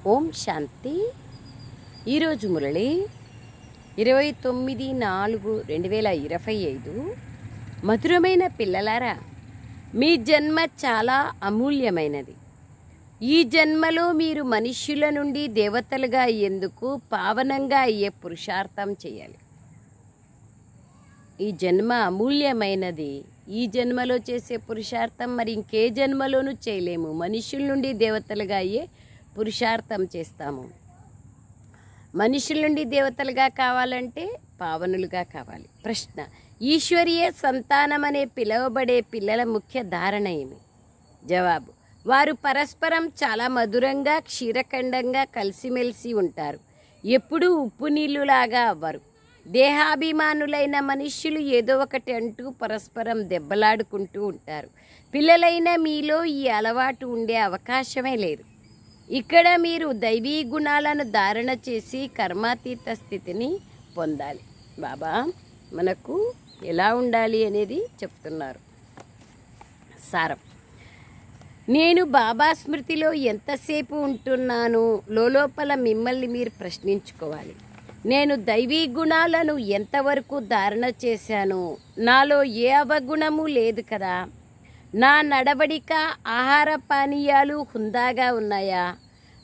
ఓం శాంతి. ఈరోజు మురళి 29/4/2025. మధురమైన పిల్లలారా, మీ జన్మ చాలా అమూల్యమైనది. ఈ జన్మలో మీరు మనుష్యుల నుండి దేవతలుగా అయ్యేందుకు పావనంగా అయ్యే పురుషార్థం చేయాలి. ఈ జన్మ అమూల్యమైనది. ఈ జన్మలో చేసే పురుషార్థం మరి ఇంకే జన్మలోనూ చేయలేము. మనుష్యుల నుండి దేవతలుగా అయ్యే పురుషార్థం చేస్తాము. మనుషుల నుండి దేవతలుగా కావాలంటే పావనులుగా కావాలి. ప్రశ్న: ఈశ్వరీయ సంతానం అనే పిలువబడే పిల్లల ముఖ్య ధారణ ఏమి? జవాబు: వారు పరస్పరం చాలా మధురంగా క్షీరఖండంగా కలిసిమెలిసి ఉంటారు. ఎప్పుడూ ఉప్పు నీళ్లులాగా అవ్వరు. దేహాభిమానులైన మనుష్యులు ఏదో ఒకటి అంటూ పరస్పరం దెబ్బలాడుకుంటూ ఉంటారు. పిల్లలైన మీలో ఈ అలవాటు ఉండే అవకాశమే లేదు. ఇక్కడ మీరు దైవీ గుణాలను ధారణ చేసి కర్మాతీత స్థితిని పొందాలి. బాబా మనకు ఎలా ఉండాలి అనేది చెప్తున్నారు. సారం: నేను బాబా స్మృతిలో ఎంతసేపు ఉంటున్నాను? లోపల మిమ్మల్ని మీరు ప్రశ్నించుకోవాలి. నేను దైవీ గుణాలను ఎంతవరకు ధారణ చేశాను? నాలో ఏ అవగుణము లేదు కదా? నా నడవడిక, ఆహార పానీయాలు హుందాగా ఉన్నాయా?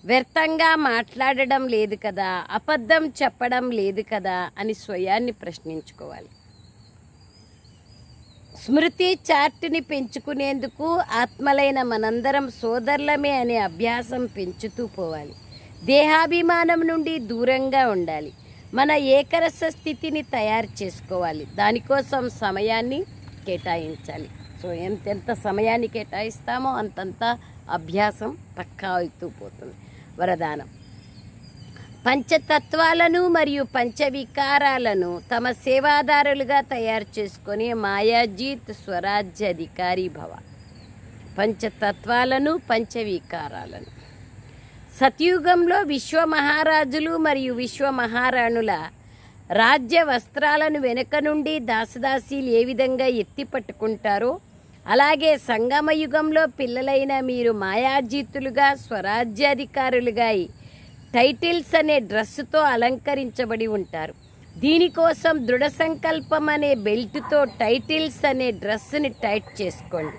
వ్యర్థంగా మాట్లాడడం లేదు కదా? అబద్ధం చెప్పడం లేదు కదా అని స్వయాన్ని ప్రశ్నించుకోవాలి. స్మృతి చార్టుని పెంచుకునేందుకు ఆత్మలైన మనందరం సోదరులమే అనే అభ్యాసం పెంచుతూ పోవాలి. దేహాభిమానం నుండి దూరంగా ఉండాలి. మన ఏకరస స్థితిని తయారు చేసుకోవాలి. దానికోసం సమయాన్ని కేటాయించాలి. సో ఎంత సమయాన్ని కేటాయిస్తామో అంతంత అభ్యాసం పక్కా అవుతూ పోతుంది. వరదానం: పంచతత్వాలను మరియు పంచవికారాలను తమ సేవాదారులుగా తయారు చేసుకొని మాయాజీత్ స్వరాజ్య అధికారి భవ. పంచతత్వాలను పంచవికారాలను సత్యుగంలో విశ్వమహారాజులు మరియు విశ్వమహారాణుల రాజ్య వస్త్రాలను వెనుక నుండి దాసదాసీలు ఏ విధంగా ఎత్తి పట్టుకుంటారో అలాగే సంగమయుగంలో పిల్లలైన మీరు మాయాజీతులుగా స్వరాజ్యాధికారులుగా టైటిల్స్ అనే డ్రెస్సుతో అలంకరించబడి ఉంటారు. దీనికోసం దృఢ సంకల్పం అనే బెల్ట్తో టైటిల్స్ అనే డ్రెస్సుని టైట్ చేసుకోండి.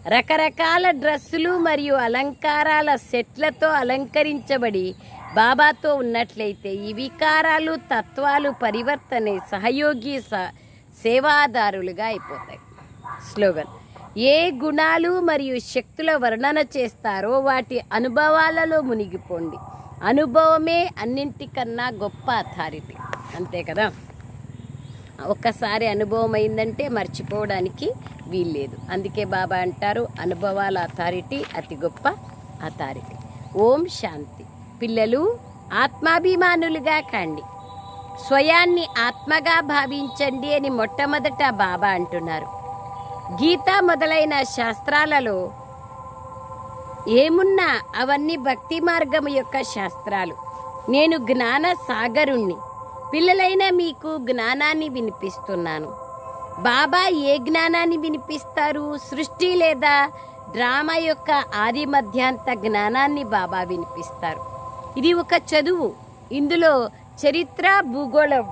రకరకాల డ్రెస్సులు మరియు అలంకారాల సెట్లతో అలంకరించబడి బాబాతో ఉన్నట్లయితే ఈ వికారాలు తత్వాలు పరివర్తనే సహయోగి సేవాదారులుగా అయిపోతాయి. స్లోగన్: ఏ గుణాలు మరియు శక్తుల వర్ణన చేస్తారో వాటి అనుభవాలలో మునిగిపోండి. అనుభవమే అన్నింటికన్నా గొప్ప అథారిటీ. అంతే కదా? ఒక్కసారి అనుభవం అయిందంటే మర్చిపోవడానికి వీల్లేదు. అందుకే బాబా అంటారు, అనుభవాల అథారిటీ అతి గొప్ప అథారిటీ. ఓం శాంతి. పిల్లలు ఆత్మాభిమానులుగా కండి. స్వయాన్ని ఆత్మగా భావించండి అని మొట్టమొదట బాబా అంటున్నారు. గీత మొదలైన శాస్త్రాలలో ఏమున్నా అవన్నీ భక్తి మార్గం యొక్క శాస్త్రాలు. నేను జ్ఞాన సాగరుణ్ణి. పిల్లలైన మీకు జ్ఞానాన్ని వినిపిస్తున్నాను. బాబా ఏ జ్ఞానాన్ని వినిపిస్తారు? సృష్టి లేదా డ్రామా యొక్క ఆది మధ్యాంత జ్ఞానాన్ని బాబా వినిపిస్తారు. ఇది ఒక చదువు. ఇందులో చరిత్ర, భూగోళం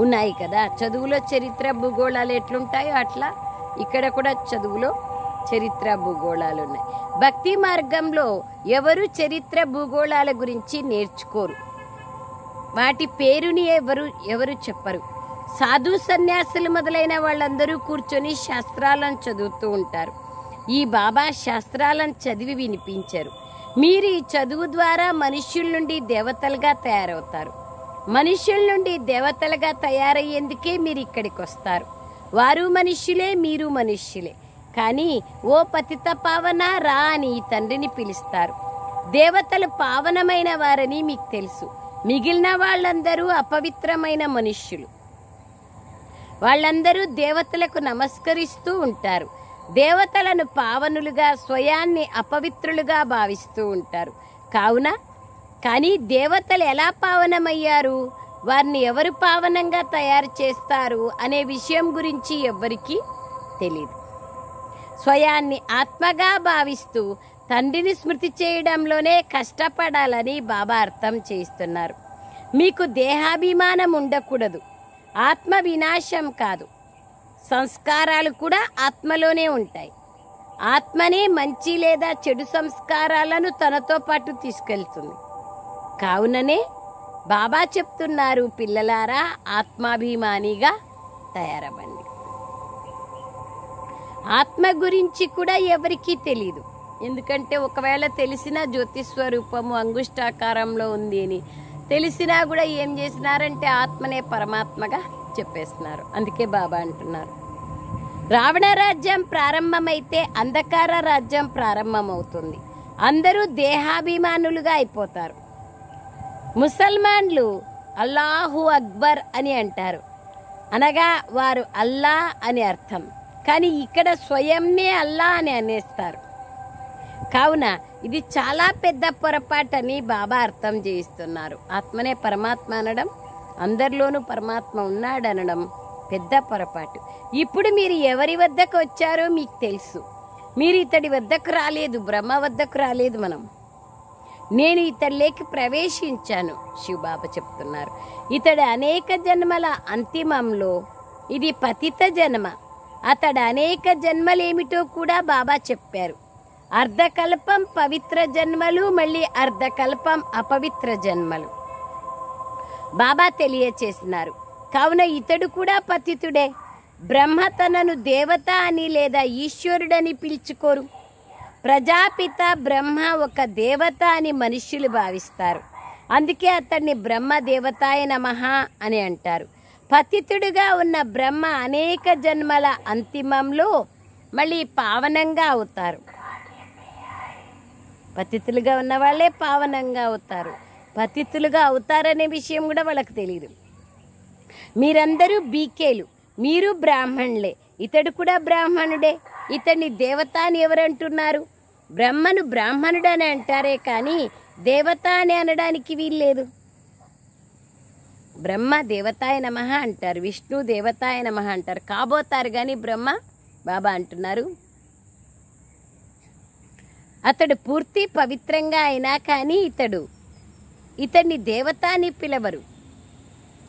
ఉన్నాయి కదా. చదువులో చరిత్ర భూగోళాలు ఎట్లుంటాయో అట్లా ఇక్కడ కూడా చదువులో చరిత్ర భూగోళాలు ఉన్నాయి. భక్తి మార్గంలో ఎవరు చరిత్ర భూగోళాల గురించి నేర్చుకోరు. వాటి పేరుని ఎవరు చెప్పరు. సాధు సన్యాసులు మొదలైన వాళ్ళందరూ కూర్చొని శాస్త్రాలను చదువుతూ ఉంటారు. ఈ బాబా శాస్త్రాలను చదివి వినిపించారు. మీరు ఈ చదువు ద్వారా మనుష్యుల నుండి దేవతలుగా తయారవుతారు. మనుష్యుల నుండి దేవతలుగా తయారయ్యేందుకే మీరు ఇక్కడికి వస్తారు. వారు మనుష్యులే, మీరు మనుష్యులే. కానీ ఓ పతిత పావన రా అని ఈ తండ్రిని పిలుస్తారు. దేవతలు పావనమైన వారని మీకు తెలుసు. మిగిలిన వాళ్ళందరూ అపవిత్రమైన మనుష్యులు. వాళ్ళందరూ దేవతలకు నమస్కరిస్తూ ఉంటారు. దేవతలను పావనులుగా, స్వయాన్ని అపవిత్రులుగా భావిస్తూ ఉంటారు. కానీ దేవతలు ఎలా పావనమయ్యారు? వారిని ఎవరు పావనంగా తయారు చేస్తారు అనే విషయం గురించి ఎవ్వరికీ తెలియదు. స్వయాన్ని ఆత్మగా భావిస్తూ తండ్రిని స్మృతి చేయడంలోనే కష్టపడాలని బాబా అర్థం చేస్తున్నారు. మీకు దేహాభిమానం ఉండకూడదు. ఆత్మ వినాశం కాదు, సంస్కారాలు కూడా ఆత్మలోనే ఉంటాయి. ఆత్మనే మంచి లేదా చెడు సంస్కారాలను తనతో పాటు తీసుకెళ్తుంది. కావుననే బాబా చెప్తున్నారు, పిల్లలారా ఆత్మాభిమానిగా తయారవ్వండి. ఆత్మ గురించి కూడా ఎవరికీ తెలియదు. ఎందుకంటే ఒకవేళ తెలిసినా జ్యోతిస్వరూపము అంగుష్టాకారంలో ఉంది అని తెలిసినా కూడా ఏం చేసినారంటే ఆత్మనే పరమాత్మగా చెప్పేస్తున్నారు. అందుకే బాబా అంటున్నారు, రావణ రాజ్యం ప్రారంభమైతే అంధకార రాజ్యం ప్రారంభమవుతుంది. అందరూ దేహాభిమానులుగా అయిపోతారు. ముసల్మాన్లు అల్లాహు అక్బర్ అని అంటారు, అనగా వారు అల్లా అని అర్థం. కానీ ఇక్కడ స్వయంనే అల్లా అని అనేస్తారు. కావున ఇది చాలా పెద్ద పొరపాటని బాబా అర్థం చేయిస్తున్నారు. ఆత్మనే పరమాత్మ అనడం, అందరిలోనూ పరమాత్మ ఉన్నాడనడం పెద్ద పొరపాటు. ఇప్పుడు మీరు ఎవరి వద్దకు వచ్చారో మీకు తెలుసు. మీరు ఇతడి వద్దకు రాలేదు, బ్రహ్మ వద్దకు రాలేదు. నేను ఇతడిలోకి ప్రవేశించాను, శివబాబా చెప్తున్నారు. ఇతడు అనేక జన్మల అంతిమంలో ఇది పతిత జన్మ. అతడు అనేక జన్మలేమిటో కూడా బాబా చెప్పారు. అర్ధకల్పం పవిత్ర జన్మలు, మళ్ళీ అర్ధకల్పం అపవిత్ర జన్మలు బాబా తెలియచేసినారు. కావున ఇతడు కూడా పతితుడే. బ్రహ్మ తనను దేవత అని లేదా ఈశ్వరుడని పిలుచుకోరు. ప్రజాపిత బ్రహ్మ ఒక దేవత అని మనుష్యులు భావిస్తారు. అందుకే అతన్ని బ్రహ్మ దేవతాయ నమః అని అంటారు. పతితుడుగా ఉన్న బ్రహ్మ అనేక జన్మల అంతిమంలో మళ్ళీ పావనంగా అవుతారు. పతితులుగా ఉన్న వాళ్ళే పావనంగా అవుతారు. పతితులుగా అవుతారనే విషయం కూడా వాళ్ళకి తెలియదు. మీరందరూ బీకేలు, మీరు బ్రాహ్మణులే. ఇతడు కూడా బ్రాహ్మణుడే. ఇతన్ని దేవత అని ఎవరంటున్నారు? బ్రహ్మను బ్రాహ్మణుడు అని అంటారే కానీ దేవత అని అనడానికి వీల్లేదు. బ్రహ్మ దేవతాయ నమః అంటారు, విష్ణు దేవతాయ నమః అంటారు, కాబోతారు కానీ బ్రహ్మ బాబా అంటున్నారు అతడు పూర్తి పవిత్రంగా అయినా కానీ ఇతన్ని దేవత అని పిలవరు.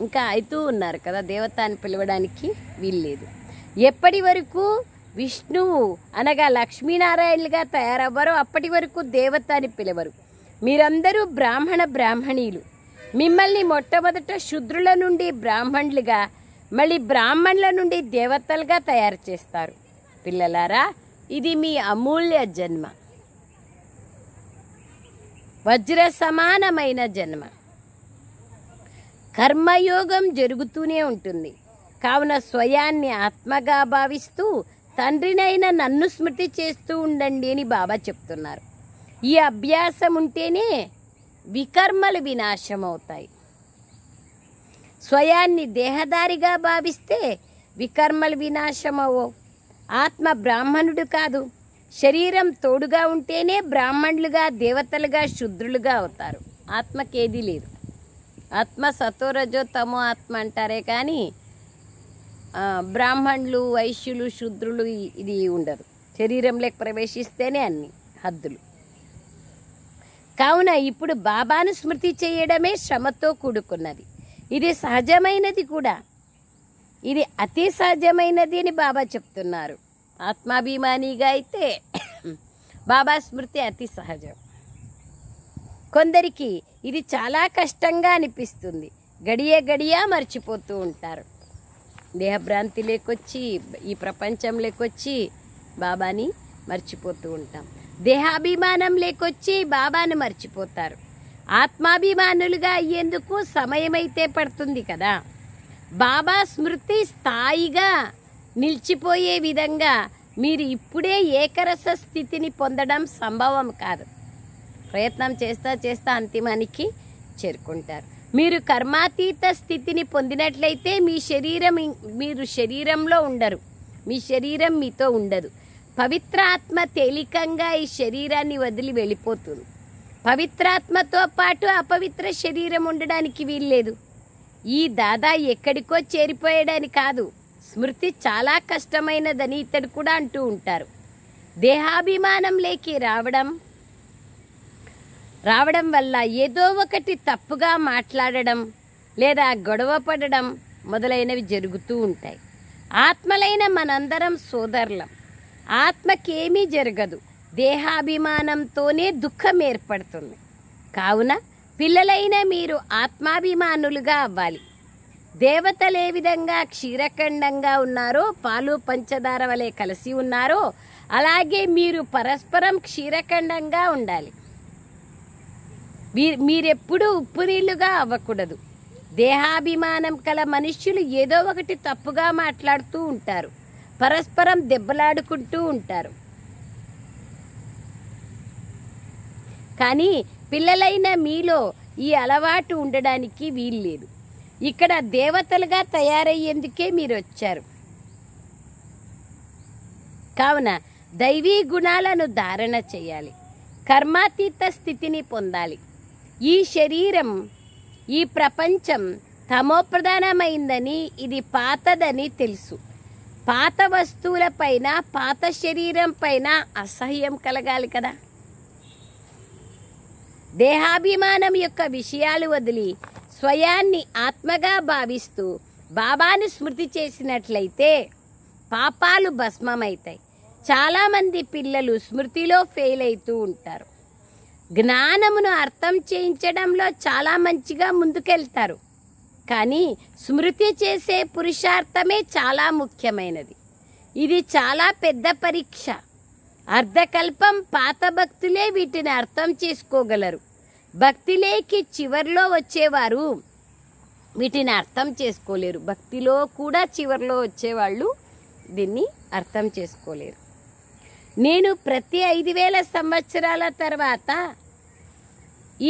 ఇంకా అవుతూ ఉన్నారు కదా, దేవత అని పిలవడానికి వీల్లేదు. ఎప్పటి వరకు విష్ణువు అనగా లక్ష్మీనారాయణులుగా తయారవ్వరో అప్పటి వరకు దేవత అని పిలవరు. మీరందరూ బ్రాహ్మణీయులు. మిమ్మల్ని మొట్టమొదట శూద్రుల నుండి బ్రాహ్మణులుగా, మళ్ళీ బ్రాహ్మణుల నుండి దేవతలుగా తయారు చేస్తారు. పిల్లలారా, ఇది మీ అమూల్య జన్మ, వజ్ర సమానమైన జన్మ. కర్మయోగం జరుగుతూనే ఉంటుంది. కావున స్వయాన్ని ఆత్మగా భావిస్తూ తండ్రినైన నన్ను స్మృతి చేస్తూ ఉండండి అని బాబా చెప్తున్నారు. ఈ అభ్యాసం ఉంటేనే వికర్మలు వినాశమవుతాయి. స్వయాన్ని దేహదారిగా భావిస్తే వికర్మలు వినాశమవు. ఆత్మ బ్రాహ్మణుడు కాదు, శరీరం తోడుగా ఉంటేనే బ్రాహ్మణులుగా, దేవతలుగా, శూద్రులుగా అవుతారు. ఆత్మకేది లేదు. ఆత్మ సతోరజో తమో ఆత్మ అంటారే కానీ బ్రాహ్మణులు, వైశ్యులు, శూద్రులు ఇది ఉండదు. శరీరంలోకి ప్రవేశిస్తేనే అన్ని హద్దులు. కావున ఇప్పుడు బాబాను స్మృతి చేయడమే శ్రమతో కూడుకున్నది. ఇది సహజమైనది కూడా, ఇది అతి సహజమైనది అని బాబా చెప్తున్నారు. ఆత్మాభిమానిగా అయితే బాబా స్మృతి అతి సహజం. కొందరికి ఇది చాలా కష్టంగా అనిపిస్తుంది. గడియ మర్చిపోతూ ఉంటారు. దేహభ్రాంతి లేకొచ్చి, ఈ ప్రపంచం లేకొచ్చి బాబాని మర్చిపోతూ ఉంటాం. దేహాభిమానం లేకొచ్చి బాబాను మర్చిపోతారు. ఆత్మాభిమానులుగా అయ్యేందుకు సమయమైతే పడుతుంది కదా. బాబా స్మృతి స్థాయిగా నిలిచిపోయే విధంగా మీరు ఇప్పుడే ఏకరస స్థితిని పొందడం సంభవం కాదు. ప్రయత్నం చేస్తా అంతిమానికి చేరుకుంటారు. మీరు కర్మాతీత స్థితిని పొందినట్లయితే మీరు శరీరంలో ఉండరు, మీ శరీరం మీతో ఉండదు. పవిత్రాత్మ తేలికంగా ఈ శరీరాన్ని వదిలి వెళ్ళిపోతుంది. పవిత్రాత్మతో పాటు అపవిత్ర శరీరం ఉండడానికి వీల్లేదు. ఈ దాదా ఎక్కడికో చేరిపోయాడని కాదు, స్మృతి చాలా కష్టమైనదని ఇతడు కూడా అంటూ ఉంటారు. దేహాభిమానం లేకి రావడం రావడం వల్ల ఏదో ఒకటి తప్పుగా మాట్లాడడం లేదా గొడవ పడడం మొదలైనవి జరుగుతూ ఉంటాయి. ఆత్మలైన మనందరం సోదరులం. ఆత్మకేమీ జరగదు, దేహాభిమానంతోనే దుఃఖం ఏర్పడుతుంది. కావున పిల్లలైన మీరు ఆత్మాభిమానులుగా అవ్వాలి. దేవతలు ఏ విధంగా క్షీరఖండంగా ఉన్నారో, పాలు పంచదార వలె కలిసి ఉన్నారో, అలాగే మీరు పరస్పరం క్షీరఖండంగా ఉండాలి. మీరెప్పుడూ ఉప్పు నీళ్లుగా అవ్వకూడదు. దేహాభిమానం కల మనుష్యులు ఏదో ఒకటి తప్పుగా మాట్లాడుతూ ఉంటారు, పరస్పరం దెబ్బలాడుకుంటూ ఉంటారు. కానీ పిల్లలైన మీలో ఈ అలవాటు ఉండడానికి వీల్లేదు. ఇక్కడ దేవతలుగా తయారయ్యేందుకే మీరు వచ్చారు. కావున దైవీ గుణాలను ధారణ చేయాలి, కర్మాతీత స్థితిని పొందాలి. ఈ శరీరం, ఈ ప్రపంచం తమోప్రధానమైందని, ఇది పాతదని తెలుసు. పాత వస్తువులపైన, పాత శరీరం పైన అసహ్యం కలగాలి కదా. దేహాభిమానం యొక్క విషయాలు వదిలి స్వయాన్ని ఆత్మగా భావిస్తూ బాబాను స్మృతి చేసినట్లయితే పాపాలు భస్మమవుతాయి. చాలామంది పిల్లలు స్మృతిలో ఫెయిల్ అవుతూ ఉంటారు. జ్ఞానమును అర్థం చేయించడంలో చాలా మంచిగా ముందుకెళ్తారు, కానీ స్మృతి చేసే పురుషార్థమే చాలా ముఖ్యమైనది. ఇది చాలా పెద్ద పరీక్ష. అర్ధకల్పం పాత భక్తులే వీటిని అర్థం చేసుకోగలరు. భక్తిలోకి చివర్లో వచ్చేవారు వీటిని అర్థం చేసుకోలేరు. భక్తిలో కూడా చివర్లో వచ్చేవాళ్ళు దీన్ని అర్థం చేసుకోలేరు. నేను ప్రతి 5000 సంవత్సరాల తర్వాత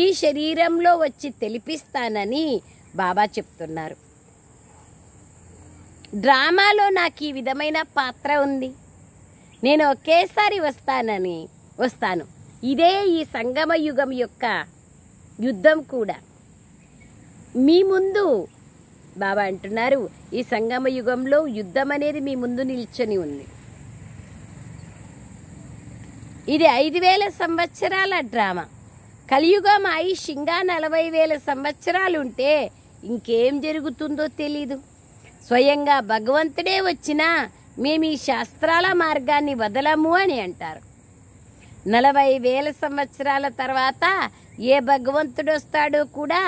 ఈ శరీరంలో వచ్చి తెలిపిస్తానని బాబా చెప్తున్నారు. డ్రామాలో నాకు ఈ విధమైన పాత్ర ఉంది. నేను ఒకేసారి వస్తాను. ఇదే ఈ సంగమ యుగం యొక్క యుద్ధం కూడా. మీ ముందు బాబా అంటున్నారు, ఈ సంగమ యుగంలో యుద్ధం అనేది మీ ముందు నిల్చొని ఉంది. ఇది 5000 సంవత్సరాల డ్రామా. కలియుగం ఆయుష్ ఇంకా 40,000 సంవత్సరాలు ఉంటే ఇంకేం జరుగుతుందో తెలీదు. స్వయంగా భగవంతుడే వచ్చినా మేము ఈ శాస్త్రాల మార్గాన్ని వదలము అని అంటారు. 40,000 సంవత్సరాల తర్వాత ఏ భగవంతుడు వస్తాడో కూడా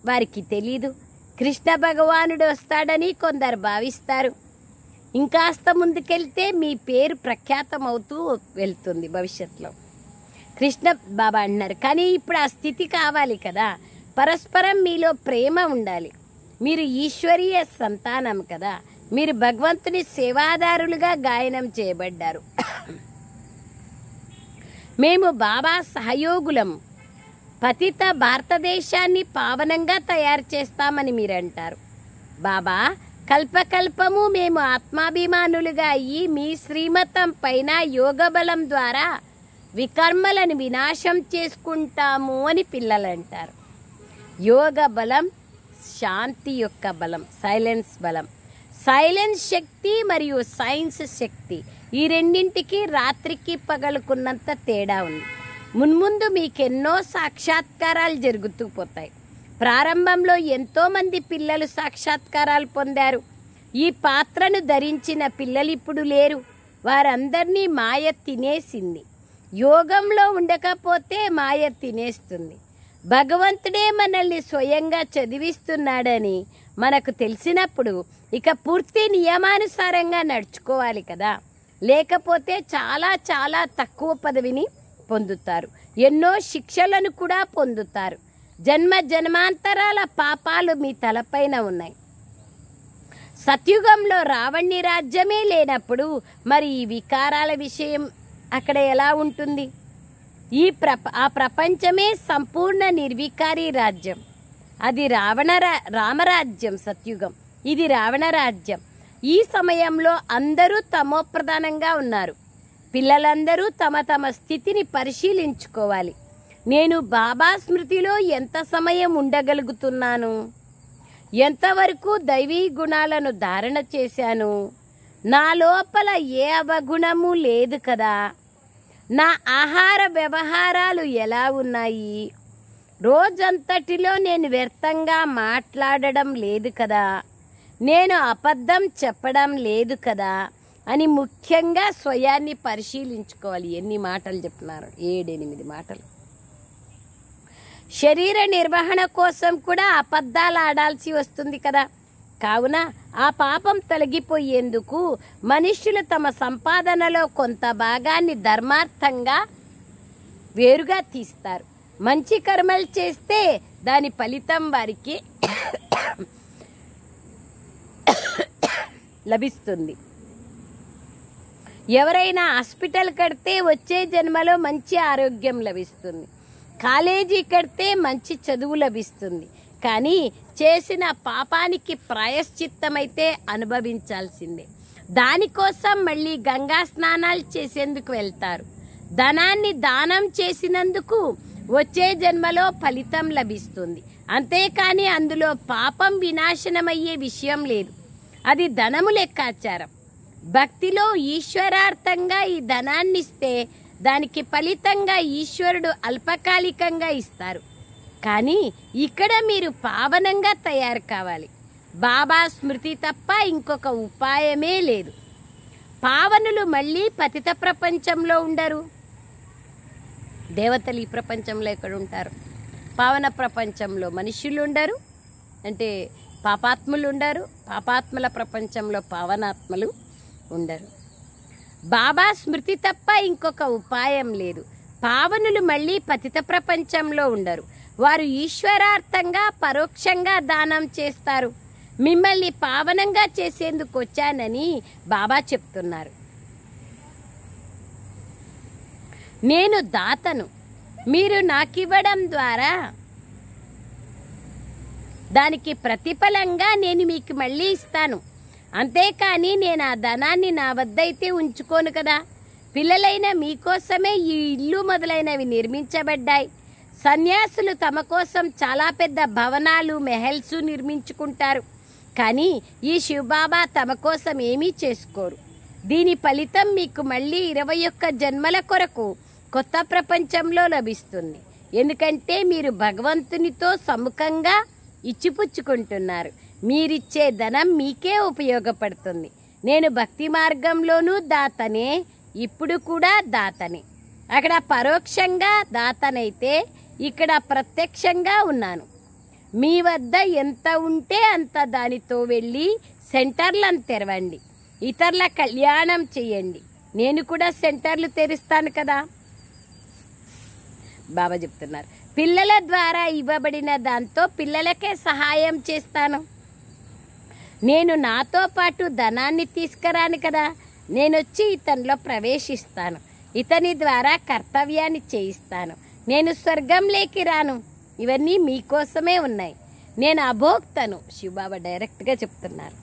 వారికి తెలీదు. కృష్ణ భగవానుడు వస్తాడని కొందరు భావిస్తారు. ఇంకాస్త ముందుకెళ్తే మీ పేరు ప్రఖ్యాతం అవుతూ వెళ్తుంది భవిష్యత్తులో. కృష్ణ బాబా అంటున్నారు, కానీ ఇప్పుడు ఆ స్థితి కావాలి కదా. పరస్పరం మీలో ప్రేమ ఉండాలి. మీరు ఈశ్వరీయ సంతానం కదా. మీరు భగవంతుని సేవాదారులుగా గాయనం చేయబడ్డారు. మేము బాబా సహయోగులం. పతిత భారతదేశాన్ని పావనంగా తయారు చేస్తామని మీరు అంటారు. బాబా, కల్పకల్పము మేము ఆత్మాభిమానులుగా అయ్యి మీ శ్రీమతం పైన యోగ బలం ద్వారా వికర్మలను వినాశం చేసుకుంటాము అని పిల్లలు అంటారు. యోగ బలం శాంతి యొక్క బలం, సైలెన్స్ బలం. సైలెన్స్ శక్తి మరియు సైన్స్ శక్తి, ఈ రెండింటికి రాత్రికి పగలుకున్నంత తేడా ఉంది. మున్ముందు మీకెన్నో సాక్షాత్కారాలు జరుగుతూ పోతాయి. ప్రారంభంలో ఎంతోమంది పిల్లలు సాక్షాత్కారాలు పొందారు. ఈ పాత్రను ధరించిన పిల్లలు ఇప్పుడు లేరు. వారందరినీ మాయ తినేసింది. యోగంలో ఉండకపోతే మాయ తినేస్తుంది. భగవంతుడే మనల్ని స్వయంగా చదివిస్తున్నాడని మనకు తెలిసినప్పుడు ఇక పూర్తి నియమానుసారంగా నడుచుకోవాలి కదా. లేకపోతే చాలా చాలా తక్కువ పదవిని పొందుతారు. ఎన్నో శిక్షలను కూడా పొందుతారు. జన్మ జన్మాంతరాల పాపాలు మీ తలపైన ఉన్నాయి. సత్యుగంలో రావణ్ణి రాజ్యమే లేనప్పుడు మరి ఈ వికారాల విషయం అక్కడ ఎలా ఉంటుంది? ఆ ప్రపంచమే సంపూర్ణ నిర్వికారి రాజ్యం. అది రామరాజ్యం. సత్యుగం, ఇది రావణ రాజ్యం. ఈ సమయంలో అందరూ తమోప్రధానంగా ఉన్నారు. పిల్లలందరూ తమ తమ స్థితిని పరిశీలించుకోవాలి. నేను బాబా స్మృతిలో ఎంత సమయం ఉండగలుగుతున్నాను? ఎంతవరకు దైవీ గుణాలను ధారణ చేశాను? నా లోపల ఏ అవగుణము లేదు కదా. నా ఆహార వ్యవహారాలు ఎలా ఉన్నాయి? రోజంతటిలో నేను వ్యర్థంగా మాట్లాడడం లేదు కదా, నేను అబద్ధం చెప్పడం లేదు కదా అని ముఖ్యంగా స్వయాన్ని పరిశీలించుకోవాలి. ఎన్ని మాటలు చెప్తున్నారు? 7-8 మాటలు. శరీర నిర్వహణ కోసం కూడా అబద్ధాలు ఆడాల్సి వస్తుంది కదా. కావున ఆ పాపం తొలగిపోయేందుకు మనుష్యులు తమ సంపాదనలో కొంత భాగాన్ని ధర్మార్థంగా వేరుగా తీస్తారు. మంచి కర్మలు చేస్తే దాని ఫలితం వారికి లభిస్తుంది. ఎవరైనా హాస్పిటల్ కడితే వచ్చే జన్మలో మంచి ఆరోగ్యం లభిస్తుంది. కాలేజీ కడితే మంచి చదువు లభిస్తుంది. కానీ చేసిన పాపానికి ప్రాయశ్చిత్తమైతే అనుభవించాల్సిందే. దానికోసం మళ్ళీ గంగా స్నానాలు చేసేందుకు వెళ్తారు. ధనాన్ని దానం చేసినందుకు వచ్చే జన్మలో ఫలితం లభిస్తుంది. అంతేకాని అందులో పాపం వినాశనమయ్యే విషయం లేదు. అది ధనము లెక్కాచారం. భక్తిలో ఈశ్వరార్థంగా ఈ ధనాన్ని ఇస్తే దానికి ఫలితంగా ఈశ్వరుడు అల్పకాలికంగా ఇస్తారు. కానీ ఇక్కడ మీరు పావనంగా తయారు కావాలి. బాబా స్మృతి తప్ప ఇంకొక ఉపాయమే లేదు. పావనులు మళ్ళీ పతిత ప్రపంచంలో ఉండరు. దేవతలు ఈ ప్రపంచంలో ఎక్కడ ఉంటారు? పావన ప్రపంచంలో మనుష్యులు ఉండరు, అంటే పాపాత్ములు ఉండరు. పాపాత్మల ప్రపంచంలో పావనాత్మలు ఉండరు. బాబా స్మృతి తప్ప ఇంకొక ఉపాయం లేదు. పావనులు మళ్ళీ పతిత ప్రపంచంలో ఉండరు. వారు ఈశ్వరార్థంగా పరోక్షంగా దానం చేస్తారు. మిమ్మల్ని పావనంగా చేసేందుకు వచ్చానని బాబా చెప్తున్నారు. నేను దాతను. మీరు నాకివ్వడం ద్వారా దానికి ప్రతిఫలంగా నేను మీకు మళ్ళీ ఇస్తాను. అంతేకాని నేను ఆ ధనాన్ని నా వద్ద అయితే ఉంచుకోను కదా. పిల్లలైన మీకోసమే ఈ ఇల్లు మొదలైనవి నిర్మించబడ్డాయి. సన్యాసులు తమ కోసం చాలా పెద్ద భవనాలు, మెహల్స్ నిర్మించుకుంటారు. కానీ ఈ శివబాబా తమ కోసం ఏమీ చేసుకోరు. దీని ఫలితం మీకు మళ్ళీ 21 జన్మల కొరకు కొత్త ప్రపంచంలో లభిస్తుంది. ఎందుకంటే మీరు భగవంతునితో సముఖంగా ఇచ్చిపుచ్చుకుంటున్నారు. మీరిచ్చే ధనం మీకే ఉపయోగపడుతుంది. నేను భక్తి మార్గంలోనూ దాతనే, ఇప్పుడు కూడా దాతనే. అక్కడ పరోక్షంగా దాతనైతే ఇక్కడ ప్రత్యక్షంగా ఉన్నాను. మీ వద్ద ఎంత ఉంటే అంత దానితో వెళ్ళి సెంటర్లను తెరవండి, ఇతరుల కళ్యాణం చేయండి. నేను కూడా సెంటర్లు తెరుస్తాను కదా. బాబా చెప్తున్నారు, పిల్లల ద్వారా ఇవ్వబడిన దాంతో పిల్లలకే సహాయం చేస్తాను. నేను నాతో పాటు ధనాన్ని తీసుకురాను కదా. నేనొచ్చి ఇతనిలో ప్రవేశిస్తాను. ఇతని ద్వారా కర్తవ్యాన్ని చేయిస్తాను. నేను స్వర్గంలోకి రాను. ఇవన్నీ మీకోసమే ఉన్నాయి. నేను అభోక్తను. శివబాబా డైరెక్ట్గా చెప్తున్నారు.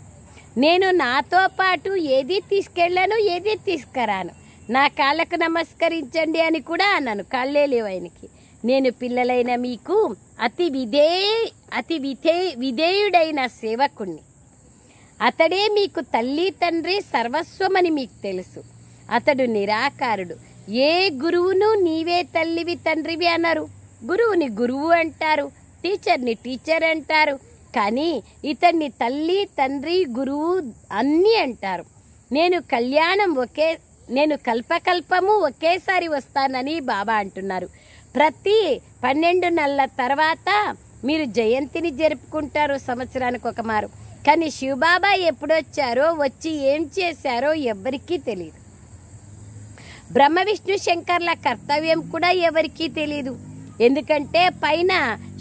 నేను నాతో పాటు ఏది తీసుకెళ్ళను, ఏది తీసుకురాను. నా కాళ్ళకు నమస్కరించండి అని కూడా అన్నాను. కాళ్ళే లేవు ఆయనకి. నేను పిల్లలైన మీకు అతి విధేయుడైన సేవకుణ్ణి. అతడే మీకు తల్లి తండ్రి సర్వస్వమని మీకు తెలుసు. అతడు నిరాకారుడు. ఏ గురువును నీవే తల్లివి తండ్రివి అన్నారు. గురువుని గురువు అంటారు, టీచర్ని టీచర్ అంటారు. కానీ ఇతన్ని తల్లి తండ్రి గురువు అన్నీ అంటారు. నేను కల్పకల్పము ఒకేసారి వస్తానని బాబా అంటున్నారు. ప్రతి 12 నెలల తర్వాత మీరు జయంతిని జరుపుకుంటారు, సంవత్సరానికి ఒక మారు. కానీ శివబాబా ఎప్పుడొచ్చారో, వచ్చి ఏం చేశారో ఎవ్వరికీ తెలియదు. బ్రహ్మ విష్ణు శంకర్ల కర్తవ్యం కూడా ఎవరికీ తెలియదు. ఎందుకంటే పైన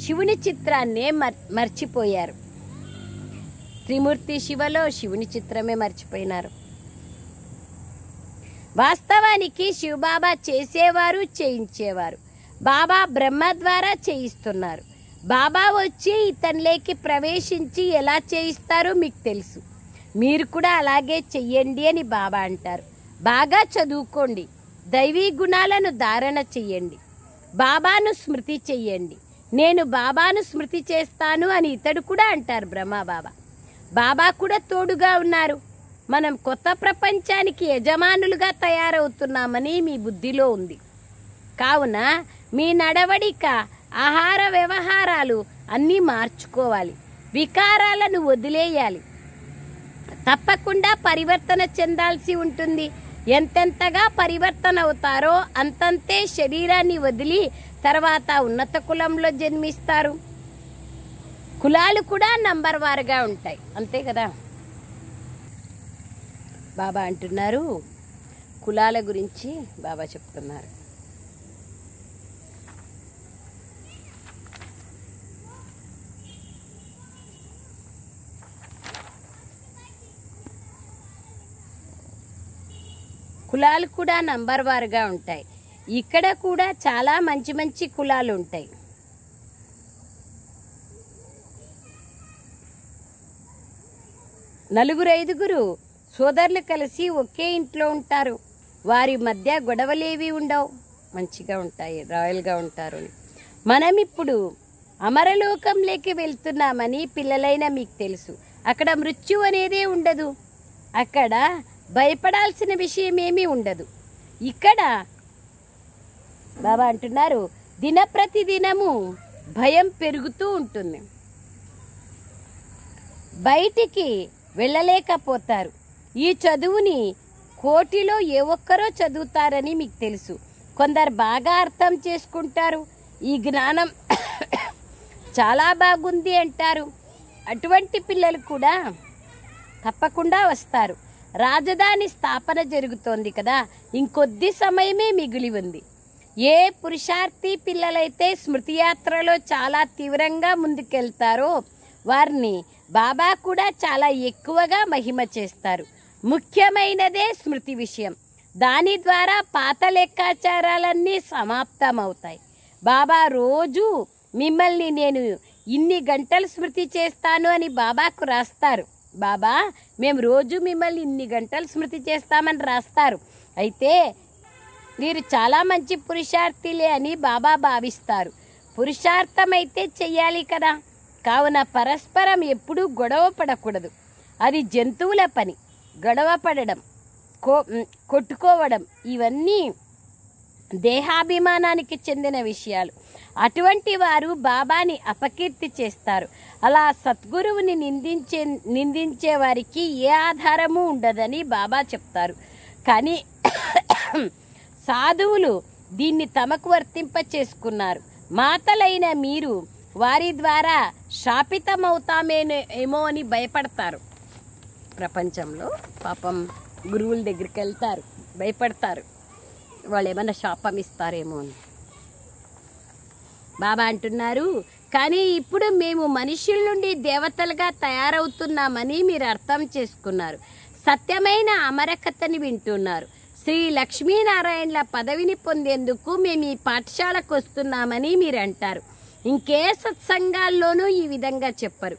శివుని చిత్రాన్నే మర్చిపోయారు. త్రిమూర్తి శివలో శివుని చిత్రమే మర్చిపోయినారు. వాస్తవానికి శివబాబా చేసేవారు, చేయించేవారు. బాబా బ్రహ్మ ద్వారా చేయిస్తున్నారు. బాబా వచ్చి ఇతనిలోకి ప్రవేశించి ఎలా చేయిస్తారో మీకు తెలుసు. మీరు కూడా అలాగే చెయ్యండి అని బాబా అంటారు. బాగా చదువుకోండి, దైవీ గుణాలను ధారణ చెయ్యండి, బాబాను స్మృతి చెయ్యండి. నేను బాబాను స్మృతి చేస్తాను అని ఇతడు కూడా అంటారు బ్రహ్మ బాబా. బాబా కూడా తోడుగా ఉన్నారు. మనం కొత్త ప్రపంచానికి యజమానులుగా తయారవుతున్నామని మీ బుద్ధిలో ఉంది. కావున మీ నడవడిక, ఆహార వ్యవహారాలు అన్నీ మార్చుకోవాలి. వికారాలను వదిలేయాలి. తప్పకుండా పరివర్తన చెందాల్సి ఉంటుంది. ఎంతెంతగా పరివర్తన అవుతారో అంతంతే శరీరాన్ని వదిలి తర్వాత ఉన్నత కులంలో జన్మిస్తారు. కులాలు కూడా నంబర్ వారుగా ఉంటాయి, అంతే కదా. బాబా అంటున్నారు, కులాల గురించి బాబా చెప్తున్నారు. కులాలు కూడా నంబర్ వారుగా ఉంటాయి. ఇక్కడ కూడా చాలా మంచి మంచి కులాలు ఉంటాయి. నలుగురు ఐదుగురు సోదరులు కలిసి ఒకే ఇంట్లో ఉంటారు. వారి మధ్య గొడవలేవి ఉండవు, మంచిగా ఉంటాయి, రాయల్గా ఉంటారు. మనం ఇప్పుడు అమరలోకంలోకి వెళ్తున్నామని పిల్లలైన మీకు తెలుసు. అక్కడ మృత్యు అనేదే ఉండదు. అక్కడ భయపడాల్సిన విషయం ఏమీ ఉండదు. ఇక్కడ బాబా అంటున్నారు, దినప్రతి దినము భయం పెరుగుతూ ఉంటుంది. బయటికి వెళ్ళలేకపోతారు. ఈ చదువుని కోటిలో ఏ ఒక్కరో చదువుతారని మీకు తెలుసు. కొందరు బాగా అర్థం చేసుకుంటారు. ఈ జ్ఞానం చాలా బాగుంది అంటారు. అటువంటి పిల్లలు కూడా తప్పకుండా వస్తారు. రాజధాని స్థాపన జరుగుతోంది కదా, ఇంకొద్ది సమయమే మిగిలి ఉంది. ఏ పురుషార్థి పిల్లలైతే స్మృతి యాత్రలో చాలా తీవ్రంగా ముందుకెళ్తారో వారిని బాబా కూడా చాలా ఎక్కువగా మహిమ చేస్తారు. ముఖ్యమైనదే స్మృతి విషయం. దాని ద్వారా పాత లెక్కాచారాలన్నీ సమాప్తమవుతాయి. బాబా రోజు మిమ్మల్ని నేను ఇన్ని గంటలు స్మృతి చేస్తాను అని బాబాకు రాస్తారు. బాబా మేము రోజు మిమ్మల్ని ఇన్ని గంటలు స్మృతి చేస్తామని రాస్తారు. అయితే మీరు చాలా మంచి పురుషార్థిలే అని బాబా భావిస్తారు. పురుషార్థం అయితే చెయ్యాలి కదా. కావున పరస్పరం ఎప్పుడూ గొడవ పడకూడదు. అది జంతువుల పని. గొడవ పడడం, కొట్టుకోవడం ఇవన్నీ దేహాభిమానానికి చెందిన విషయాలు. అటువంటి వారు బాబాని అపకీర్తి చేస్తారు. అలా సద్గురువుని నిందించే వారికి ఏ ఆధారము ఉండదని బాబా చెప్తారు. కానీ సాధువులు దీన్ని తమకు వర్తింప చేసుకున్నారు. మాతలైన మీరు వారి ద్వారా శాపితమవుతామేమో అని భయపడతారు. ప్రపంచంలో పాపం గురువుల దగ్గరికి వెళ్తారు, భయపడతారు, వాళ్ళు ఏమైనా శాపం ఇస్తారేమో అని. బాబా అంటున్నారు, కానీ ఇప్పుడు మేము మనుషుల నుండి దేవతలుగా తయారవుతున్నామని మీరు అర్థం చేసుకున్నారు. సత్యమైన అమరకథని వింటున్నారు. శ్రీ లక్ష్మీనారాయణల పదవిని పొందేందుకు మేము ఈ పాఠశాలకు వస్తున్నామని మీరు అంటారు. ఇంకే సత్సంగాల్లోనూ ఈ విధంగా చెప్పరు.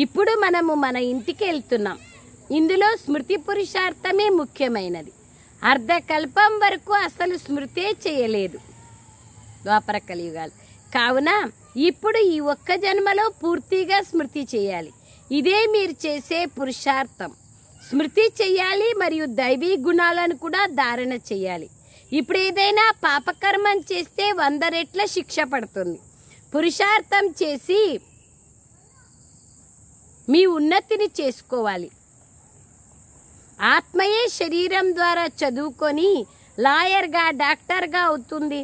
ఇప్పుడు మనము మన ఇంటికి వెళ్తున్నాం. ఇందులో స్మృతి పురుషార్థమే ముఖ్యమైనది. అర్ధకల్పం వరకు అసలు స్మృతే చేయలేదు ద్వాపర కలియుగాలు. కావున ఇప్పుడు ఈ ఒక్క జన్మలో పూర్తిగా స్మృతి చేయాలి. ఇదే మీరు చేసే పురుషార్థం. స్మృతి చేయాలి మరియు దైవీ గుణాలను కూడా ధారణ చేయాలి. ఇప్పుడు ఏదైనా పాపకర్మం చేస్తే 100 రెట్ల శిక్ష పడుతుంది. పురుషార్థం చేసి మీ ఉన్నతిని చేసుకోవాలి. ఆత్మయే శరీరం ద్వారా చదువుకొని లాయర్గా, డాక్టర్గా అవుతుంది.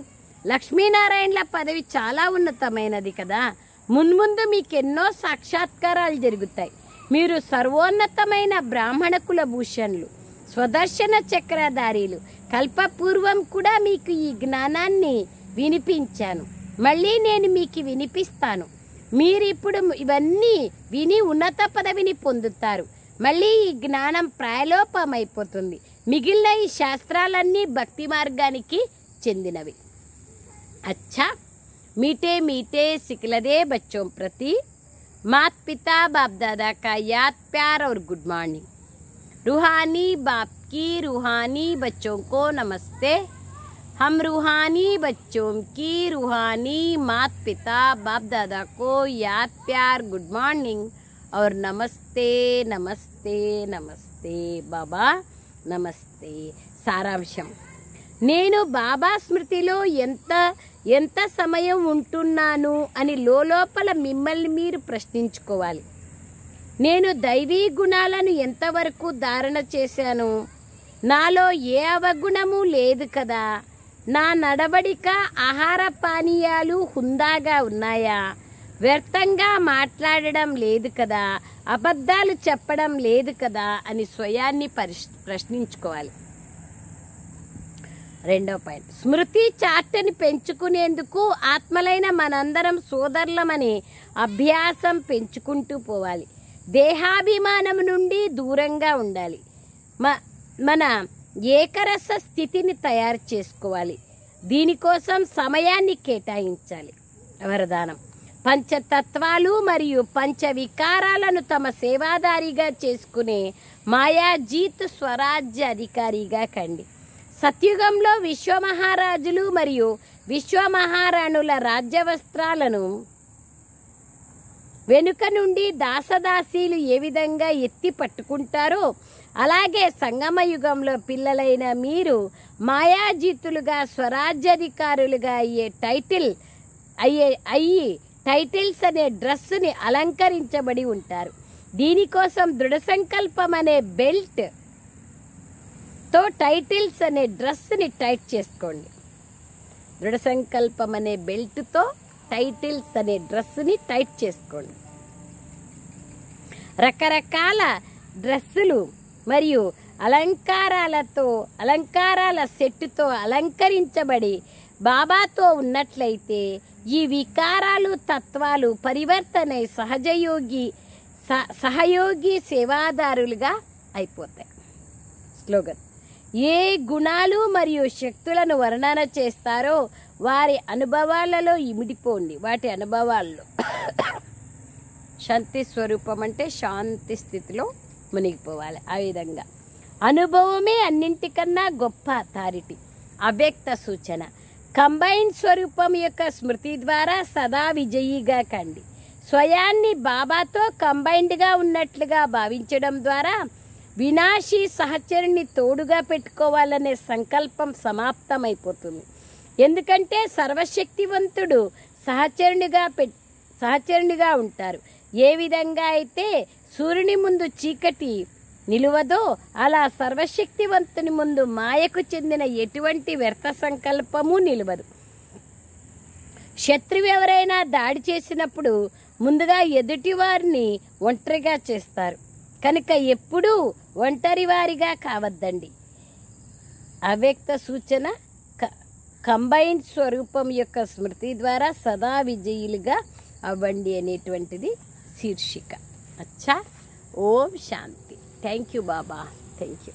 లక్ష్మీనారాయణల పదవి చాలా ఉన్నతమైనది కదా. మున్ముందు మీకు ఎన్నో సాక్షాత్కారాలు జరుగుతాయి. మీరు సర్వోన్నతమైన బ్రాహ్మణ కుల భూషణులు, స్వదర్శన చక్రధారీలు. కల్పపూర్వం కూడా మీకు ఈ జ్ఞానాన్ని వినిపించాను. మళ్ళీ నేను మీకు వినిపిస్తాను. మీరు ఇప్పుడు ఇవన్నీ విని ఉన్నత పదవిని పొందుతారు. మళ్ళీ ఈ జ్ఞానం ప్రాయలోపమైపోతుంది. మిగిలిన ఈ శాస్త్రాలన్నీ భక్తి మార్గానికి చెందినవి. अच्छा, मीठे मीठे सिखलदे बच्चों प्रति माता पिता बाप दादा का याद, प्यार और गुड मॉर्निंग। रूहानी बाप की रूहानी बच्चों को नमस्ते। हम रूहानी बच्चों की रूहानी माता पिता बाप दादा को याद, प्यार, गुड मॉर्निंग और नमस्ते नमस्ते नमस्ते। నమస్తే బాబా, నమస్తే. సారాంశం: నేను బాబా స్మృతిలో ఎంత సమయం ఉంటున్నాను అని లోపల మిమ్మల్ని మీరు ప్రశ్నించుకోవాలి. నేను దైవీ గుణాలను ఎంతవరకు ధారణ చేశాను? నాలో ఏ అవగుణము లేదు కదా? నా నడవడిక, ఆహార పానీయాలు హుందాగా ఉన్నాయా? వ్యర్థంగా మాట్లాడడం లేదు కదా? అబద్ధాలు చెప్పడం లేదు కదా అని స్వయాన్ని ప్రశ్నించుకోవాలి. రెండో పాయింట్: స్మృతి చార్ట్ని పెంచుకునేందుకు ఆత్మలైన మనందరం సోదరులమనే అభ్యాసం పెంచుకుంటూ పోవాలి. దేహాభిమానం నుండి దూరంగా ఉండాలి. మన ఏకరస స్థితిని తయారు చేసుకోవాలి. దీనికోసం సమయాన్ని కేటాయించాలి. వరదానం: పంచతత్వాలు మరియు పంచ వికారాలను తమ సేవాదారిగా చేసుకునే మాయాజీత్ స్వరాజ్య అధికారిగా కండి. సత్యుగంలో విశ్వమహారాజులు మరియు విశ్వమహారాణుల రాజ్యవస్త్రాలను వెనుక నుండి దాసదాసీలు ఏ విధంగా ఎత్తి పట్టుకుంటారో అలాగే సంగమయుగంలో పిల్లలైన మీరు మాయాజీతులుగా స్వరాజ్యాధికారులుగా అయ్యి టైటిల్స్ అనే డ్రెస్సుని అలంకరించబడి ఉంటారు. దీనికోసం దృఢ సంకల్పం అనే బెల్ట్ తో టైటిల్స్ అనే డ్రెస్ని టైట్ చేసుకోండి. దృఢ సంకల్పం అనే బెల్ట్తో టైటిల్స్ అనే డ్రెస్ని టైట్ చేసుకోండి. రకరకాల డ్రెస్సులు మరియు అలంకారాల సెట్టుతో అలంకరించబడి బాబాతో ఉన్నట్లయితే ఈ వికారాలు తత్వాలు పరివర్తనై సహయోగి సేవాదారులుగా అయిపోతాయి. స్లోగన్: ఏ గుణాలు మరియు శక్తులను వర్ణన చేస్తారో వారి అనుభవాలలో ఇమిడిపోండి. వాటి అనుభవాల్లో శాంతి స్వరూపం అంటే శాంతి స్థితిలో మునిగిపోవాలి. ఆ విధంగా అనుభవమే అన్నింటికన్నా గొప్ప అథారిటీ. అవ్యక్త సూచన: కంబైన్ స్వరూపం యొక్క స్మృతి ద్వారా సదా విజయీగా కండి. స్వయాన్ని బాబాతో కంబైన్డ్గా ఉన్నట్లుగా భావించడం ద్వారా వినాశీ సహచరుని తోడుగా పెట్టుకోవాలనే సంకల్పం సమాప్తమైపోతుంది. ఎందుకంటే సర్వశక్తివంతుడు సహచరునిగా ఉంటారు. ఏ విధంగా అయితే సూర్యుని ముందు చీకటి నిలువదో అలా సర్వశక్తివంతుని ముందు మాయకు చెందిన ఎటువంటి వ్యర్థ సంకల్పము నిలవదు. శత్రువు ఎవరైనా దాడి చేసినప్పుడు ముందుగా ఎదుటి వారిని ఒంటరిగా చేస్తారు కనుక ఎప్పుడూ ఒంటరి వారిగా కావద్దండి. అవ్యక్త సూచన: కంబైన్ స్వరూపం యొక్క స్మృతి ద్వారా సదా విజయులుగా అవ్వండి అనేటువంటిది శీర్షిక. అచ్చా. ఓం శాంతి. థ్యాంక్ యూ బాబా. Thank you.